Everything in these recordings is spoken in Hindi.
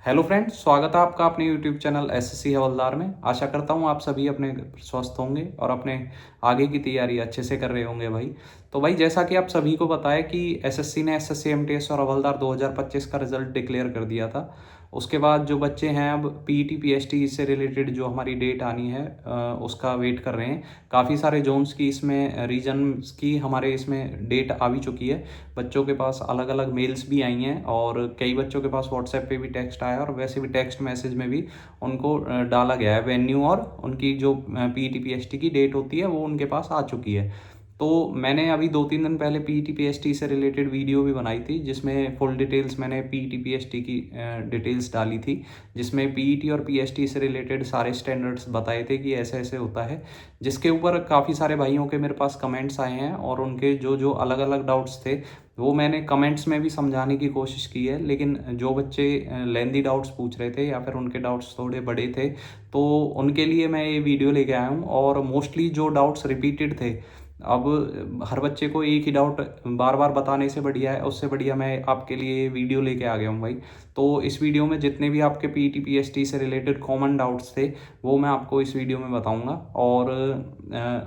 हेलो फ्रेंड्स, स्वागत है आपका अपने यूट्यूब चैनल एसएससी हवलदार में। आशा करता हूँ आप सभी अपने स्वस्थ होंगे और अपने आगे की तैयारी अच्छे से कर रहे होंगे भाई। तो भाई, जैसा कि आप सभी को पता है कि एसएससी ने एसएससी एमटीएस और हवलदार 2025 का रिजल्ट डिक्लेयर कर दिया था। उसके बाद जो बच्चे हैं अब पीईटी पीएसटी से रिलेटेड जो हमारी डेट आनी है उसका वेट कर रहे हैं। काफ़ी सारे जोन्स की इसमें रीजन्स की हमारे इसमें डेट आ भी चुकी है। बच्चों के पास अलग अलग मेल्स भी आई हैं और कई बच्चों के पास व्हाट्सएप पे भी टेक्स्ट आया और वैसे भी टेक्स्ट मैसेज में भी उनको डाला गया है वेन्यू और उनकी जो पीईटी पीएसटी की डेट होती है वो उनके पास आ चुकी है। तो मैंने अभी 2-3 दिन पहले पीईटी पीएसटी से रिलेटेड वीडियो भी बनाई थी जिसमें फुल डिटेल्स मैंने पीईटी पीएसटी की डिटेल्स डाली थी, जिसमें पीईटी और पीएसटी से रिलेटेड सारे स्टैंडर्ड्स बताए थे कि ऐसे ऐसे होता है। जिसके ऊपर काफ़ी सारे भाइयों के मेरे पास कमेंट्स आए हैं और उनके जो जो अलग अलग डाउट्स थे वो मैंने कमेंट्स में भी समझाने की कोशिश की है। लेकिन जो बच्चे लेंदी डाउट्स पूछ रहे थे या फिर उनके डाउट्स थोड़े बड़े थे तो उनके लिए मैं ये वीडियो लेके आया हूँ। और मोस्टली जो डाउट्स रिपीटेड थे, अब हर बच्चे को एक ही डाउट बार बार बताने से बढ़िया है, उससे बढ़िया मैं आपके लिए वीडियो लेके आ गया हूँ भाई। तो इस वीडियो में जितने भी आपके पीईटी पीएसटी से रिलेटेड कॉमन डाउट्स थे वो मैं आपको इस वीडियो में बताऊंगा। और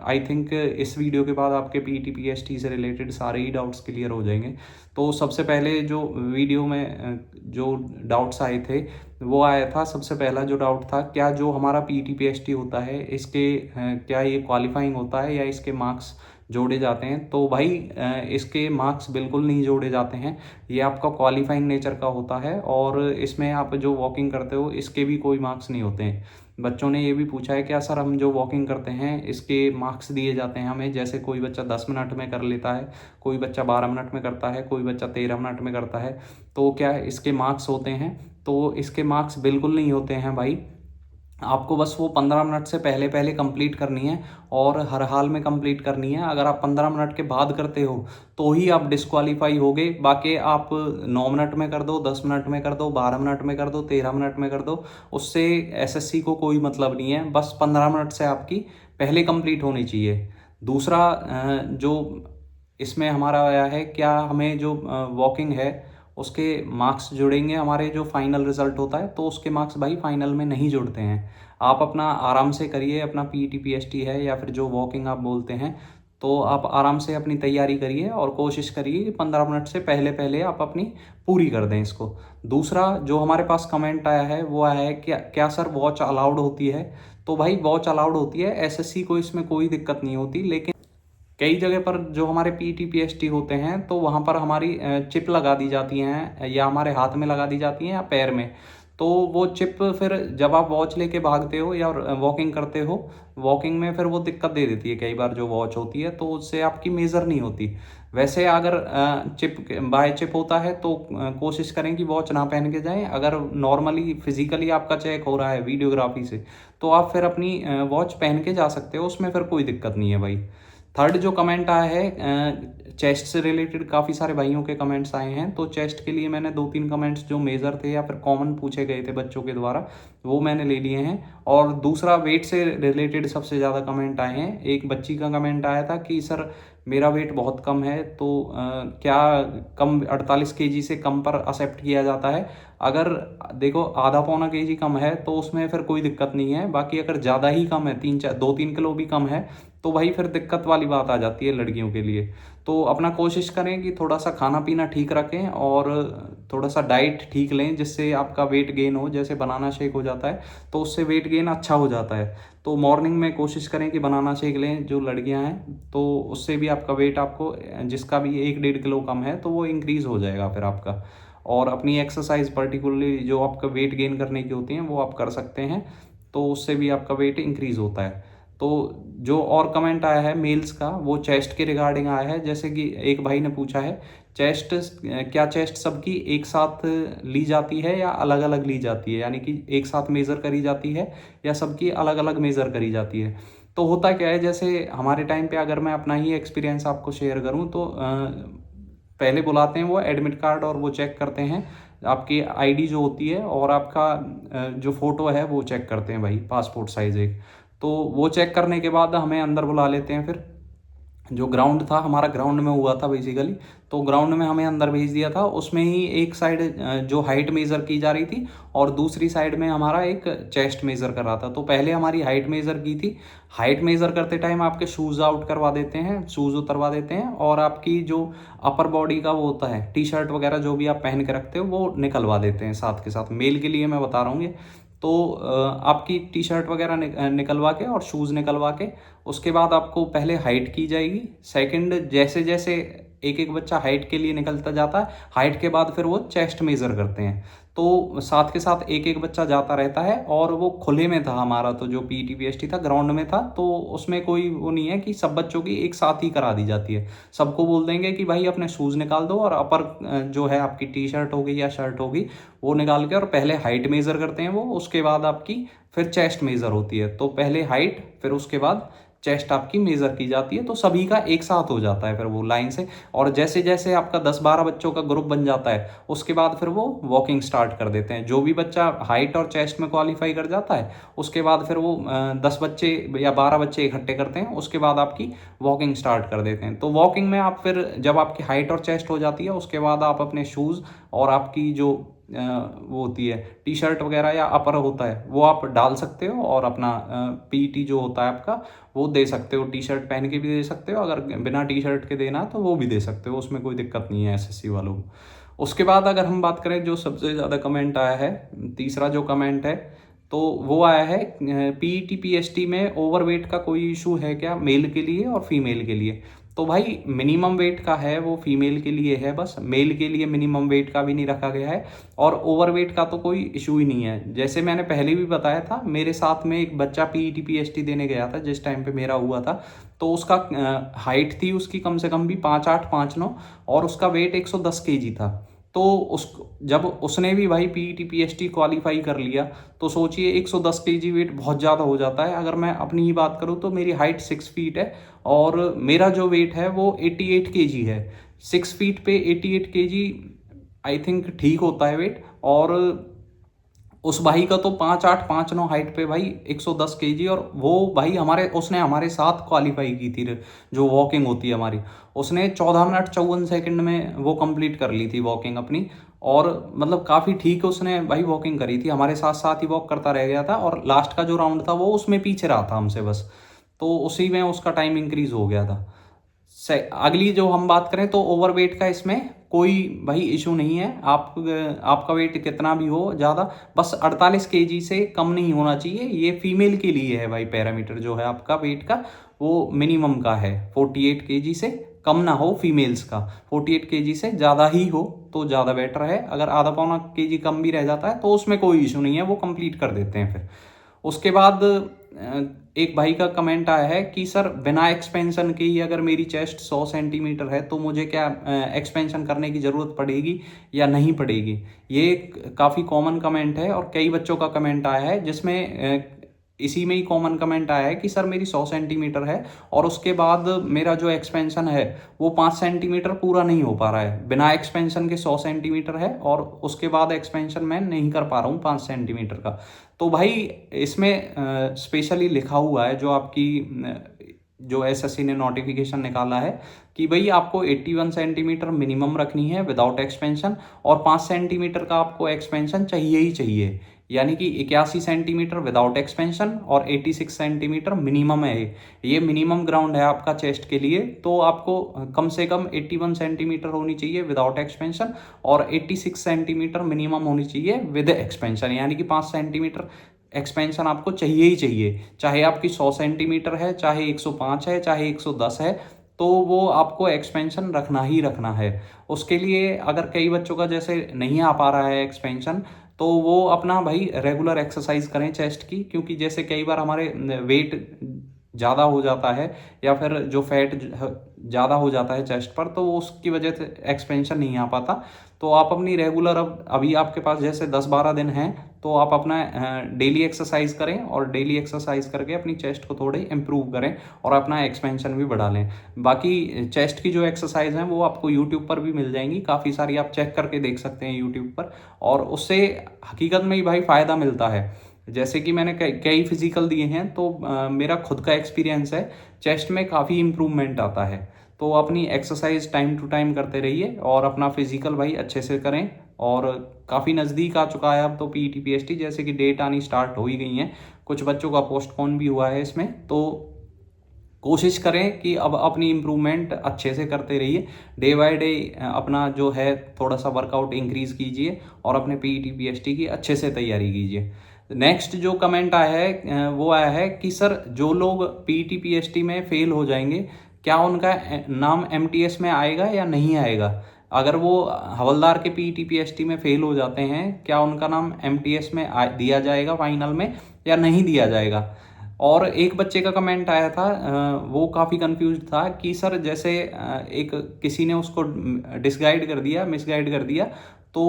आई थिंक इस वीडियो के बाद आपके पीईटी पीएसटी से रिलेटेड सारे ही डाउट्स क्लियर हो जाएंगे। तो सबसे पहले जो वीडियो में जो डाउट्स आए थे वो आया था, सबसे पहला जो डाउट था, क्या जो हमारा पीईटी पीएसटी होता है इसके क्या ये क्वालिफाइंग होता है या इसके मार्क्स जोड़े जाते हैं? तो भाई इसके मार्क्स बिल्कुल नहीं जोड़े जाते हैं। ये आपका क्वालिफाइंग नेचर का होता है और इसमें आप जो वॉकिंग करते हो इसके भी कोई मार्क्स नहीं होते हैं। बच्चों ने ये भी पूछा है क्या सर हम जो वॉकिंग करते हैं इसके मार्क्स दिए जाते हैं हमें? जैसे कोई बच्चा 10 मिनट में कर लेता है, कोई बच्चा 12 मिनट में करता है, कोई बच्चा 13 मिनट में करता है, तो क्या इसके मार्क्स होते हैं? तो इसके मार्क्स बिल्कुल नहीं होते हैं भाई। आपको बस वो 15 मिनट से पहले पहले कंप्लीट करनी है और हर हाल में कंप्लीट करनी है। अगर आप 15 मिनट के बाद करते हो तो ही आप डिस्क्वालीफाई होगे। बाकी आप 9 मिनट में कर दो, 10 मिनट में कर दो, 12 मिनट में कर दो, 13 मिनट में कर दो, उससे एसएससी को कोई मतलब नहीं है। बस 15 मिनट से आपकी पहले कंप्लीट होनी चाहिए। दूसरा जो इसमें हमारा आया है, क्या हमें जो वॉकिंग है उसके मार्क्स जुड़ेंगे हमारे जो फाइनल रिजल्ट होता है? तो उसके मार्क्स भाई फाइनल में नहीं जुड़ते हैं। आप अपना आराम से करिए, अपना पीईटी पीएसटी है या फिर जो वॉकिंग आप बोलते हैं, तो आप आराम से अपनी तैयारी करिए और कोशिश करिए कि 15 मिनट से पहले पहले आप अपनी पूरी कर दें इसको। दूसरा जो हमारे पास कमेंट आया है वो आया है, क्या क्या सर वॉच अलाउड होती है? तो भाई वॉच अलाउड होती है, एसएससी को इसमें कोई दिक्कत नहीं होती। लेकिन कई जगह पर जो हमारे पीटी पीएसटी होते हैं तो वहाँ पर हमारी चिप लगा दी जाती हैं या हमारे हाथ में लगा दी जाती हैं या पैर में। तो वो चिप फिर जब आप वॉच लेके भागते हो या वॉकिंग करते हो, वॉकिंग में फिर वो दिक्कत दे देती है कई बार जो वॉच होती है, तो उससे आपकी मेज़र नहीं होती। वैसे अगर चिप बाय चिप होता है तो कोशिश करें कि वॉच ना पहन के जाएं। अगर नॉर्मली फिजिकली आपका चेक हो रहा है वीडियोग्राफी से तो आप फिर अपनी वॉच पहन के जा सकते हो, उसमें फिर कोई दिक्कत नहीं है भाई। थर्ड जो कमेंट आया है, चेस्ट से रिलेटेड काफ़ी सारे भाइयों के कमेंट्स आए हैं। तो चेस्ट के लिए मैंने 2-3 कमेंट्स जो मेजर थे या फिर कॉमन पूछे गए थे बच्चों के द्वारा वो मैंने ले लिए हैं। और दूसरा वेट से रिलेटेड सबसे ज़्यादा कमेंट आए हैं। एक बच्ची का कमेंट आया था कि सर मेरा वेट बहुत कम है, तो क्या कम 48 केजी से कम पर एक्सेप्ट किया जाता है? अगर देखो आधा पौना केजी कम है तो उसमें फिर कोई दिक्कत नहीं है। बाकी अगर ज़्यादा ही कम है, 2-3 किलो भी कम है, तो भाई फिर दिक्कत वाली बात आ जाती है लड़कियों के लिए। तो अपना कोशिश करें कि थोड़ा सा खाना पीना ठीक रखें और थोड़ा सा डाइट ठीक लें जिससे आपका वेट गेन हो। जैसे बनाना शेक हो जाता है तो उससे वेट गेन अच्छा हो जाता है। तो मॉर्निंग में कोशिश करें कि बनाना शेक लें जो लड़कियां हैं, तो उससे भी आपका वेट, आपको जिसका भी 1-1.5 किलो कम है तो वो इंक्रीज़ हो जाएगा फिर आपका। और अपनी एक्सरसाइज पर्टिकुलरली जो आपका वेट गेन करने की होती हैं वो आप कर सकते हैं, तो उससे भी आपका वेट इंक्रीज़ होता है। तो जो और कमेंट आया है मेल्स का वो चेस्ट के रिगार्डिंग आया है। जैसे कि एक भाई ने पूछा है, चेस्ट क्या चेस्ट सबकी एक साथ ली जाती है या अलग अलग ली जाती है? यानी कि एक साथ मेज़र करी जाती है या सबकी अलग अलग मेज़र करी जाती है? तो होता क्या है, जैसे हमारे टाइम पे अगर मैं अपना ही एक्सपीरियंस आपको शेयर करूं तो पहले बुलाते हैं वो एडमिट कार्ड और वो चेक करते हैं आपकी आईडी जो होती है और आपका जो फ़ोटो है वो चेक करते हैं भाई, पासपोर्ट साइज़ एक। तो वो चेक करने के बाद हमें अंदर बुला लेते हैं फिर। जो ग्राउंड था हमारा, ग्राउंड में हुआ था बेसिकली, तो ग्राउंड में हमें अंदर भेज दिया था। उसमें ही एक साइड जो हाइट मेज़र की जा रही थी और दूसरी साइड में हमारा एक चेस्ट मेज़र कर रहा था। तो पहले हमारी हाइट मेज़र की थी। हाइट मेज़र करते टाइम आपके शूज़ आउट करवा देते हैं, शूज़ उतरवा देते हैं, और आपकी जो अपर बॉडी का वो होता है, टी शर्ट वगैरह जो भी आप पहन के रखते हो वो निकलवा देते हैं साथ के साथ। मेल के लिए मैं बता रहा हूँ ये। तो आपकी टी शर्ट वगैरह निकलवा के और शूज़ निकलवा के उसके बाद आपको पहले हाइट की जाएगी। सेकंड, जैसे जैसे एक एक बच्चा हाइट के लिए निकलता जाता है, हाइट के बाद फिर वो चेस्ट मेज़र करते हैं। तो साथ के साथ एक एक बच्चा जाता रहता है, और वो खुले में था हमारा, तो जो पीटी पीएसटी था ग्राउंड में था, तो उसमें कोई वो नहीं है कि सब बच्चों की एक साथ ही करा दी जाती है। सबको बोल देंगे कि भाई अपने शूज़ निकाल दो और अपर जो है आपकी टी शर्ट होगी या शर्ट होगी वो निकाल के, और पहले हाइट मेज़र करते हैं वो, उसके बाद आपकी फिर चेस्ट मेज़र होती है। तो पहले हाइट, फिर उसके बाद चेस्ट आपकी मेज़र की जाती है। तो सभी का एक साथ हो जाता है फिर वो लाइन से। और जैसे जैसे आपका 10-12 बच्चों का ग्रुप बन जाता है उसके बाद फिर वो वॉकिंग स्टार्ट कर देते हैं। जो भी बच्चा हाइट और चेस्ट में क्वालिफाई कर जाता है उसके बाद फिर वो 10 बच्चे या 12 बच्चे इकट्ठे करते हैं, उसके बाद आपकी वॉकिंग स्टार्ट कर देते हैं। तो वॉकिंग में आप फिर जब आपकी हाइट और चेस्ट हो जाती है उसके बाद आप अपने शूज़ और आपकी जो वो होती है टी शर्ट वगैरह या अपर होता है वो आप डाल सकते हो, और अपना पीटी जो होता है आपका वो दे सकते हो। टी शर्ट पहन के भी दे सकते हो, अगर बिना टी शर्ट के देना तो वो भी दे सकते हो, उसमें कोई दिक्कत नहीं है एसएससी वालों को। उसके बाद अगर हम बात करें जो सबसे ज़्यादा कमेंट आया है, तीसरा जो कमेंट है, तो वो आया है पीईटी पीएसटी में ओवरवेट का कोई इशू है क्या मेल के लिए और फीमेल के लिए। तो भाई मिनिमम वेट का है वो फीमेल के लिए है बस, मेल के लिए मिनिमम वेट का भी नहीं रखा गया है, और ओवरवेट का तो कोई इशू ही नहीं है। जैसे मैंने पहले भी बताया था, मेरे साथ में एक बच्चा पीईटी पीएसटी देने गया था जिस टाइम पे मेरा हुआ था, तो उसका हाइट थी उसकी कम से कम भी 5'8", 5'9", और उसका वेट 110 केजी था। तो उस जब उसने भी भाई पीईटी पीएसटी क्वालिफाई कर लिया, तो सोचिए 110 केजी वेट बहुत ज़्यादा हो जाता है। अगर मैं अपनी ही बात करूँ तो मेरी हाइट 6 फीट है और मेरा जो वेट है वो 88 केजी है। 6 फीट पे 88 केजी आई थिंक ठीक होता है वेट। और उस भाई का तो 5'8", 5'9" हाइट पे भाई 110 केजी, और वो भाई उसने हमारे साथ क्वालिफाई की थी। जो वॉकिंग होती है हमारी, उसने 14 मिनट 54 सेकंड में वो कंप्लीट कर ली थी वॉकिंग अपनी। और मतलब काफ़ी ठीक उसने भाई वॉकिंग करी थी, हमारे साथ साथ ही वॉक करता रह गया था, और लास्ट का जो राउंड था वो उसमें पीछे रहा था हमसे बस, तो उसी में उसका टाइम इंक्रीज हो गया था। अगली जो हम बात करें तो ओवरवेट का इसमें कोई भाई इशू नहीं है। आपका वेट कितना भी हो ज़्यादा, बस 48 केजी से कम नहीं होना चाहिए। ये फीमेल के लिए है भाई, पैरामीटर जो है आपका वेट का वो मिनिमम का है। 48 केजी से कम ना हो फीमेल्स का, 48 केजी से ज़्यादा ही हो तो ज़्यादा बेटर है। अगर आधा पौना केजी कम भी रह जाता है तो उसमें कोई इशू नहीं है, वो कंप्लीट कर देते हैं फिर। उसके बाद एक भाई का कमेंट आया है कि सर बिना एक्सपेंशन के ही अगर मेरी चेस्ट 100 सेंटीमीटर है तो मुझे क्या एक्सपेंशन करने की ज़रूरत पड़ेगी या नहीं पड़ेगी। ये काफ़ी कॉमन कमेंट है, और कई बच्चों का कमेंट आया है जिसमें इसी में ही कॉमन कमेंट आया है कि सर मेरी 100 सेंटीमीटर है और उसके बाद मेरा जो एक्सपेंशन है वो 5 सेंटीमीटर पूरा नहीं हो पा रहा है। बिना एक्सपेंशन के 100 सेंटीमीटर है और उसके बाद एक्सपेंशन मैं नहीं कर पा रहा हूँ 5 सेंटीमीटर का। तो भाई इसमें स्पेशली लिखा हुआ है, जो आपकी जो एसएससी ने नोटिफिकेशन निकाला है कि भाई आपको 81 सेंटीमीटर मिनिमम रखनी है विदाउट एक्सपेंशन, और 5 सेंटीमीटर का आपको एक्सपेंशन चाहिए ही चाहिए। यानी कि 81 सेंटीमीटर विदाउट एक्सपेंशन और 86 सेंटीमीटर मिनिमम है। ये मिनिमम ग्राउंड है आपका चेस्ट के लिए। तो आपको कम से कम 81 सेंटीमीटर होनी चाहिए विदाउट एक्सपेंशन, और 86 सेंटीमीटर मिनिमम होनी चाहिए विद एक्सपेंशन, यानी कि 5 सेंटीमीटर एक्सपेंशन आपको चाहिए ही चाहिए। चाहे आपकी 100 सेंटीमीटर है, चाहे 105 है, चाहे 110 है, तो वो आपको एक्सपेंशन रखना ही रखना है। उसके लिए अगर कई बच्चों का जैसे नहीं आ पा रहा है एक्सपेंशन, तो वो अपना भाई रेगुलर एक्सरसाइज करें चेस्ट की, क्योंकि जैसे कई बार हमारे वेट ज़्यादा हो जाता है या फिर जो फैट ज़्यादा हो जाता है चेस्ट पर, तो उसकी वजह से एक्सपेंशन नहीं आ पाता। तो आप अपनी रेगुलर, अब अभी आपके पास जैसे 10-12 दिन हैं, तो आप अपना डेली एक्सरसाइज करें, और डेली एक्सरसाइज करके अपनी चेस्ट को थोड़े इम्प्रूव करें और अपना एक्सपेंशन भी बढ़ा लें। बाकी चेस्ट की जो एक्सरसाइज हैं वो आपको यूट्यूब पर भी मिल जाएंगी काफ़ी सारी, आप चेक करके देख सकते हैं यूट्यूब पर, और उससे हकीकत में ही भाई फ़ायदा मिलता है। जैसे कि मैंने कई फिजिकल दिए हैं, तो मेरा खुद का एक्सपीरियंस है, चेस्ट में काफ़ी इम्प्रूवमेंट आता है। तो अपनी एक्सरसाइज टाइम टू टाइम करते रहिए और अपना फिजिकल भाई अच्छे से करें। और काफ़ी नज़दीक आ चुका है अब तो पीईटी पीएसटी, जैसे कि डेट आनी स्टार्ट हो ही गई हैं, कुछ बच्चों का पोस्टपोन भी हुआ है इसमें। तो कोशिश करें कि अब अपनी इम्प्रूवमेंट अच्छे से करते रहिए, डे बाय डे अपना जो है थोड़ा सा वर्कआउट इंक्रीज कीजिए और अपने पीईटी पीएसटी की अच्छे से तैयारी कीजिए। नेक्स्ट जो कमेंट आया है वो आया है कि सर जो लोग पीईटी पीएसटी में फेल हो जाएंगे, क्या उनका नाम एमटीएस में आएगा या नहीं आएगा? अगर वो हवलदार के पीईटी पीएसटी में फेल हो जाते हैं, क्या उनका नाम एमटीएस में दिया जाएगा फाइनल में या नहीं दिया जाएगा? और एक बच्चे का कमेंट आया था, वो काफ़ी कंफ्यूज था कि सर जैसे एक किसी ने उसको डिसगाइड कर दिया, मिसगाइड कर दिया, तो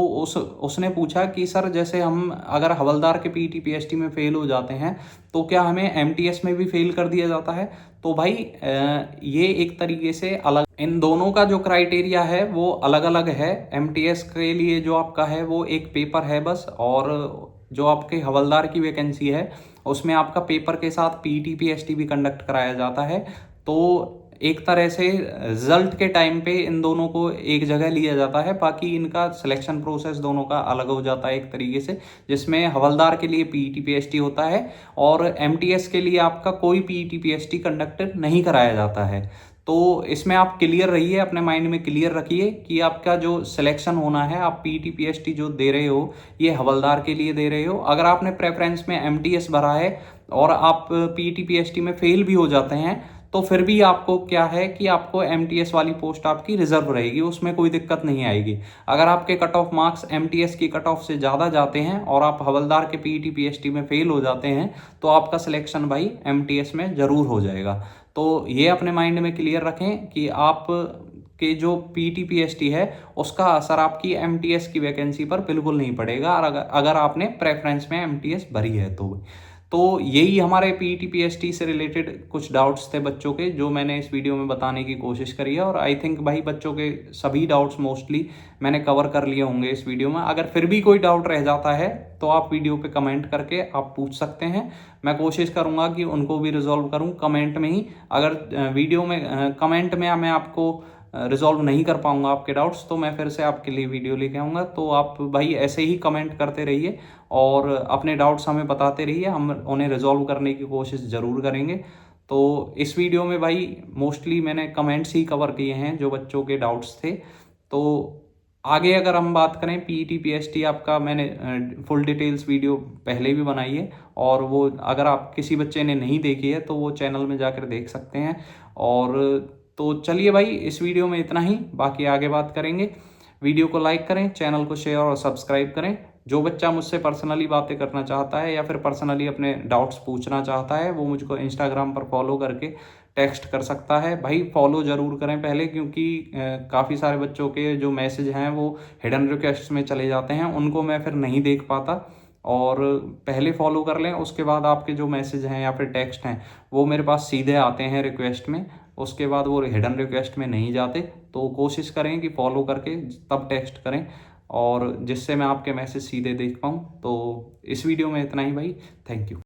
उसने पूछा कि सर जैसे हम अगर हवलदार के पीईटी पीएसटी में फेल हो जाते हैं तो क्या हमें एमटीएस में भी फेल कर दिया जाता है? तो भाई ये एक तरीके से अलग, इन दोनों का जो क्राइटेरिया है वो अलग अलग है। एमटीएस के लिए जो आपका है वो एक पेपर है बस, और जो आपके हवलदार की वैकेंसी है उसमें आपका पेपर के साथ पीईटी पीएसटी भी कंडक्ट कराया जाता है। तो एक तरह से रिजल्ट के टाइम पे इन दोनों को एक जगह लिया जाता है, बाकी इनका सिलेक्शन प्रोसेस दोनों का अलग हो जाता है एक तरीके से, जिसमें हवलदार के लिए पीईटी पीएसटी होता है और एमटीएस के लिए आपका कोई पीईटी पीएसटी कंडक्ट नहीं कराया जाता है। तो इसमें आप क्लियर रहिए, अपने माइंड में क्लियर रखिए कि आपका जो सिलेक्शन होना है, आप पीईटी पीएसटी जो दे रहे हो ये हवलदार के लिए दे रहे हो। अगर आपने प्रेफरेंस में एमटीएस भरा है और आप पीईटी पीएसटी में फेल भी हो जाते हैं, तो फिर भी आपको क्या है कि आपको एमटीएस वाली पोस्ट आपकी रिजर्व रहेगी, उसमें कोई दिक्कत नहीं आएगी। अगर आपके कट ऑफ मार्क्स एमटीएस की कट ऑफ से ज़्यादा जाते हैं और आप हवलदार के पीईटी पीएसटी में फेल हो जाते हैं, तो आपका सिलेक्शन भाई एमटीएस में ज़रूर हो जाएगा। तो ये अपने माइंड में क्लियर रखें कि आप के जो पीईटी पीएसटी है उसका असर आपकी एमटीएस की वैकेंसी पर बिल्कुल नहीं पड़ेगा, और अगर आपने प्रेफरेंस में एमटीएस भरी है तो यही हमारे पीईटी पीएसटी से रिलेटेड कुछ डाउट्स थे बच्चों के, जो मैंने इस वीडियो में बताने की कोशिश करी है। और आई थिंक भाई बच्चों के सभी डाउट्स मोस्टली मैंने कवर कर लिए होंगे इस वीडियो में। अगर फिर भी कोई डाउट रह जाता है तो आप वीडियो पे कमेंट करके आप पूछ सकते हैं, मैं कोशिश करूंगा कि उनको भी रिजॉल्व करूं कमेंट में ही। अगर वीडियो में कमेंट में मैं आपको रिजॉल्व नहीं कर पाऊंगा आपके डाउट्स, तो मैं फिर से आपके लिए वीडियो लेके आऊँगा। तो आप भाई ऐसे ही कमेंट करते रहिए और अपने डाउट्स हमें बताते रहिए, हम उन्हें रिजॉल्व करने की कोशिश ज़रूर करेंगे। तो इस वीडियो में भाई मोस्टली मैंने कमेंट्स ही कवर किए हैं जो बच्चों के डाउट्स थे। तो आगे अगर हम बात करें पीईटी पीएसटी, आपका मैंने फुल डिटेल्स वीडियो पहले भी बनाई है, और वो अगर आप किसी बच्चे ने नहीं देखी है तो वो चैनल में जाकर देख सकते हैं। और तो चलिए भाई इस वीडियो में इतना ही, बाकी आगे बात करेंगे। वीडियो को लाइक करें, चैनल को शेयर और सब्सक्राइब करें। जो बच्चा मुझसे पर्सनली बातें करना चाहता है या फिर पर्सनली अपने डाउट्स पूछना चाहता है, वो मुझको इंस्टाग्राम पर फॉलो करके टेक्स्ट कर सकता है। भाई फॉलो ज़रूर करें पहले, क्योंकि काफ़ी सारे बच्चों के जो मैसेज हैं वो हिडन रिक्वेस्ट में चले जाते हैं, उनको मैं फिर नहीं देख पाता। और पहले फॉलो कर लें, उसके बाद आपके जो मैसेज हैं या फिर टेक्स्ट हैं वो मेरे पास सीधे आते हैं रिक्वेस्ट में, उसके बाद वो हिडन रिक्वेस्ट में नहीं जाते। तो कोशिश करें कि फॉलो करके तब टेक्स्ट करें, और जिससे मैं आपके मैसेज सीधे देख पाऊँ। तो इस वीडियो में इतना ही भाई, थैंक यू।